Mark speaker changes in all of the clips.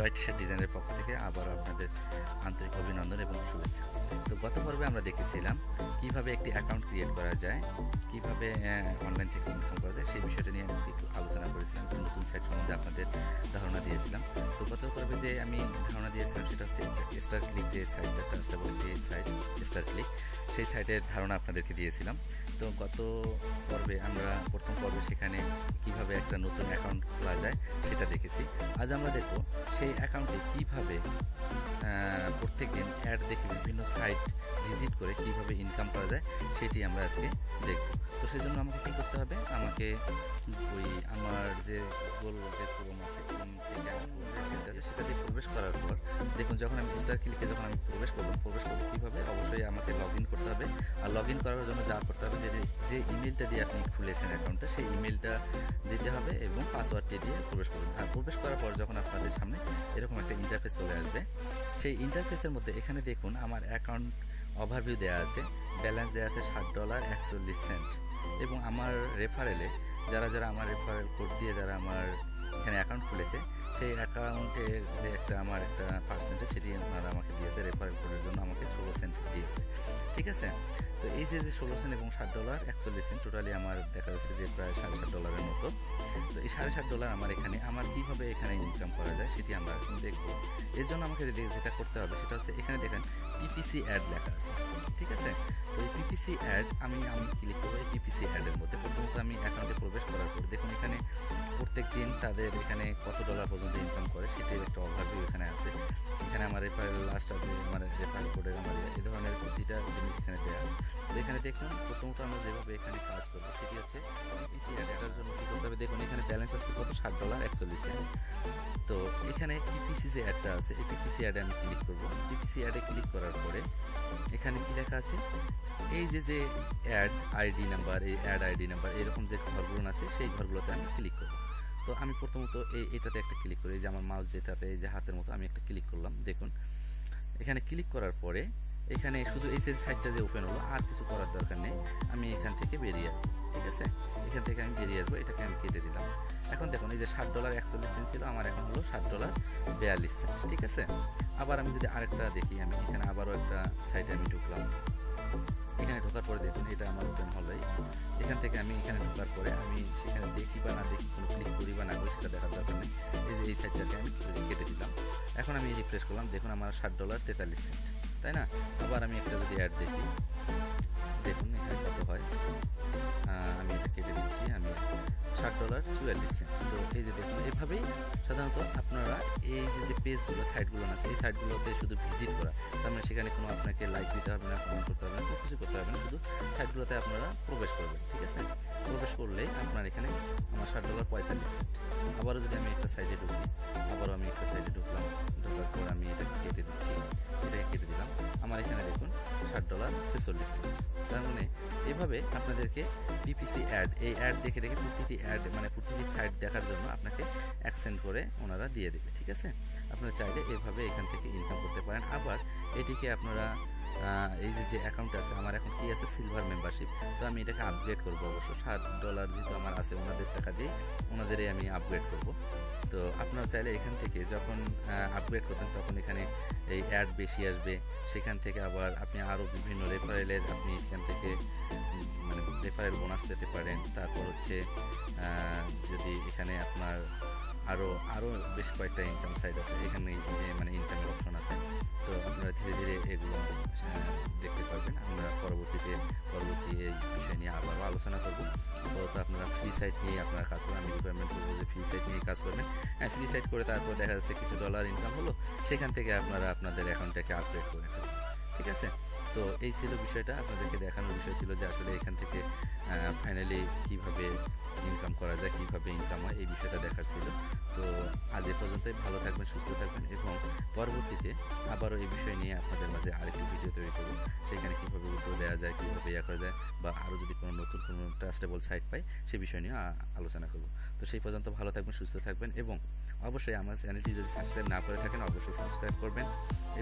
Speaker 1: জয় T-shirt ডিজাইনের পক্ষ থেকে আবারও আপনাদের আন্তরিক অভিনন্দন এবং শুভেচ্ছা। তো গত পর্বে আমরা দেখেছিলাম কিভাবে একটি অ্যাকাউন্ট ক্রিয়েট করা যায়, কিভাবে অনলাইন থেকে ইনকাম করা যায়, সেই বিষয়টা নিয়ে আমি একটু আলোচনা করেছিলাম, একটু নতুন সাইট সম্বন্ধে আপনাদের ধারণা দিয়েছিলাম। তো গত পর্বে যে আমি ধারণা দিয়েছিলাম সেটা হচ্ছে স্টার ক্লিক, যে সাইটটা ট্রাস্টেবল একটি সাইট স্টার ক্লিক, সেই সাইটের ধারণা আপনাদেরকে দিয়েছিলাম। তো গত পর্বে আমরা প্রথম পর্বে সেখানে কিভাবে একটা নতুন অ্যাকাউন্ট খোলা যায় সেটা দেখেছি। আজ আমরা দেখব সেই অ্যাকাউন্টে কিভাবে প্রত্যেকদিন অ্যাড দেখে বিভিন্ন সাইট ভিজিট করে কিভাবে ইনকাম করা যায় সেটি আমরা আজকে দেখব। তো সেই জন্য আমাকে কী করতে হবে, আমাকে ওই আমার যে গুগল যে ক্রোম আছে, ক্রোম থেকে যে সাইট আছে সেটাতে প্রবেশ করার পর দেখুন, যখন আমি স্টার ক্লিকে যখন আমি প্রবেশ করবো কীভাবে, অবশ্যই আমাকে লগ ইন করতে হবে। আর লগ ইন করার জন্য যা করতে হবে, যে ইমেলটা দিয়ে আপনি খুলেছেন অ্যাকাউন্টটা, সেই ইমেলটা দিতে হবে এবং পাসওয়ার্ডটি দিয়ে প্রবেশ করবেন। আর প্রবেশ করার পর যখন আপনাদের সামনে এরকম একটা ইন্টারফেস চলে আসবে, সেই ইন্টারফেসের মধ্যে এখানে দেখুন আমার অ্যাকাউন্ট ওভারভিউ দেওয়া আছে, ব্যালেন্স দেওয়া আছে $7.41 এবং আমার রেফারেলে যারা আমার রেফারেল কোড দিয়ে যারা আমার এখানে অ্যাকাউন্ট খুলেছে, সেই অ্যাকাউন্টের যে আমার একটা পার্সেন্টেজ সেটি আপনারা আমাকে দিয়েছে, রেফারেল কোডের জন্য আমাকে 16 সেন্ট দিয়েছে। ঠিক আছে, তো এই যে 16 সেন্ট এবং $7.41 টোটালি আমার দেখা যাচ্ছে যে প্রায় $7.5 মতো। তো এই $7.5 আমার কীভাবে এখানে ইনকাম করা যায় সেটি আমরা এখন দেখব। এর জন্য আমাকে যেটা করতে হবে সেটা হচ্ছে, এখানে দেখেন পিপিসি অ্যাড লেখা আছে। ঠিক আছে, তো এই পিপিসি অ্যাড আমি ক্লিক করবো। এই পিপিসি অ্যাডের মধ্যে প্রথমত আমি অ্যাকাউন্টে প্রবেশ করার পর দেখুন এখানে প্রত্যেক দিন তাদের এখানে কত ডলার পর্যন্ত ইনকাম করে সেটির একটা ওভারভিউ এখানে আছে। এখানে আমার রেফারেল লাস্ট আমার রেফারেল কোডের আমার এই ধরনের প্রতিটা জিনিস এখানে দেওয়া। তো এখানে দেখুন প্রথমত আমরা যেভাবে এখানে কাজ করবো সেটি হচ্ছে পিপিসি অ্যাডের জন্য কী করতে হবে, দেখুন এখানে ব্যালেন্স আছে কত, $7.41। তো এখানে পিপিসি যে অ্যাডটা আছে, এই পিপিসি অ্যাডে আমি ক্লিক করবো। পিপিসি অ্যাডে ক্লিক করার পরে এখানে কি লেখা আছে, এই যে অ্যাড আইডি নাম্বার, এই অ্যাড আইডি নাম্বার এরকম যে ঘরগুলো আছে সেই ঘরগুলোতে আমি ক্লিক করবো। তো আমি প্রথমত এটাতে একটা ক্লিক করি, এই যে আমার মাউস যেটাতে এই যে হাতের মতো আমি একটা ক্লিক করলাম। দেখুন এখানে ক্লিক করার পরে এখানে শুধু এই যে সাইটটা যে ওপেন হলো, আর কিছু করার দরকার নেই, আমি এখান থেকে বেরিয়ে আসবো। ঠিক আছে, এখান থেকে আমি বেরিয়ে আসবো, এটাকে আমি কেটে দিলাম। এখন দেখুন এই যে $7.41 ছিল, আমার এখন হলো $7.42। ঠিক আছে, আবার আমি যদি আরেকটা দেখি, আমি এখানে আবারও একটা সাইটে আমি ঢুকলাম। এখানে ঢোকার পরে দেখুন এটা আমার ওপেন হলোই। এখান থেকে আমি এখানে ঢোকার পরে আমি সেখানে দেখি বা না দেখি, কোনো ক্লিক করি বা না করি সেটা দেখার দরকার নেই। এই যে এই সাইটটাকে আমি কেটে দিলাম। এখন আমি রিফ্রেশ করলাম, দেখুন আমার $7.43, তাই না? আবার আমি একটা যদি অ্যাড দেখি, দেখুন এখানে কত হয়, আমি এটা কেটে দিচ্ছি, আমি $7.44। তো এই যে দেখুন এভাবেই সাধারণত আপনারা এই যে পেজগুলো সাইটগুলো আছে, এই সাইটগুলোতে শুধু ভিজিট করা, তার মানে সেখানে কোনো আপনাকে লাইক দিতে হবে না, কমেন্ট করতে হবে না, কোনো কিছু করতে হবে না, শুধু সাইটগুলোতে আপনারা প্রবেশ করবেন। ঠিক আছে, প্রবেশ করলে আপনার এখানে আমার $7.45। আবারও যদি আমি একটা সাইডে ঢুকি, আবারও আমি একটা সাইডে ঢুকলাম, ঢোকার পর আমি এটাকে কেটে দিচ্ছি, এটাকে কেটে দিলাম, আমার এখানে দেখুন $7.46। তার মানে এভাবে আপনাদেরকে পিপিসি অ্যাড, এই অ্যাড দেখে প্রতিটি অ্যাড প্রতিটি সাইট দেখার জন্য আপনাকে $1 করে ওনারা দিয়ে দেবে। ঠিক আছে, আপনারা চাইলে এভাবে এখান থেকে ইনকাম করতে পারেন। আবার এটিকে আপনারা এই যে অ্যাকাউন্ট আছে, আমার এখন কি আছে, সিলভার মেম্বারশিপ। তো আমি এটাকে আপগ্রেড করবো, অবশ্য $7 যেহেতু আমার আছে, ওনাদের টাকা দিয়ে ওনাদেরই আমি আপগ্রেড করব। তো আপনারা চাইলে এখান থেকে যখন আপগ্রেড করবেন তখন এখানে এই অ্যাড বেশি আসবে, সেখান থেকে আবার আপনি আরও বিভিন্ন রেফারেলের আপনি এখান থেকে রেফারেল বোনাস পেতে পারেন। তারপর হচ্ছে যদি এখানে আপনার আরও বেশ কয়েকটা ইনকাম সাইট আছে, এখানে ইনকামের অপশন আছে। তো আপনারা ধীরে ধীরে এগুলো দেখতে পারবেন। আমরা পরবর্তী এই বিষয় নিয়ে আবারও আলোচনা করবো। আপাতত আপনারা ফ্রি সাইট নিয়ে আপনারা কাজ করবেন, আমি রিকোয়ারমেন্ট করবো যে ফ্রি সাইট নিয়ে কাজ করবেন। ফ্রি সাইট করে তারপর দেখা যাচ্ছে কিছু ডলার ইনকাম হলো, সেখান থেকে আপনারা আপনাদের অ্যাকাউন্টটাকে আপগ্রেড করে ফেলবেন। ঠিক আছে, তো এই ছিল বিষয়টা, আপনাদেরকে দেখানোর বিষয় ছিল যে আসলে এখান থেকে ফাইনালি কীভাবে ইনকাম করা যায়, কীভাবে ইনকাম হয়, এই বিষয়টা দেখার ছিল। তো আজ এ পর্যন্তই, ভালো থাকবেন, সুস্থ থাকবেন এবং পরবর্তীতে আবারও এই বিষয় নিয়ে আপনাদের মাঝে আরেকটি ভিডিও তৈরি করব, সেখানে কীভাবে উত্তর দেওয়া যায়, কীভাবে করা যায়, বা আরও যদি কোনো নতুন কোনো ট্রাস্টেবল সাইট পাই সে বিষয় নিয়ে আলোচনা করব। তো সেই পর্যন্ত ভালো থাকবেন, সুস্থ থাকবেন এবং অবশ্যই আমার চ্যানেলটি যদি সাবস্ক্রাইব না করে থাকেন অবশ্যই সাবস্ক্রাইব করবেন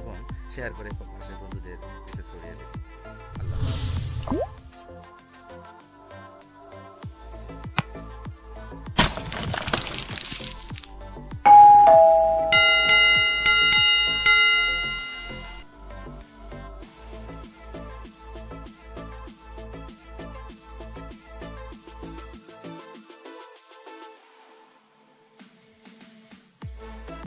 Speaker 1: এবং শেয়ার করে পাশের বন্ধুদের কাছে ছড়িয়ে দেবেন। আল্লাহ।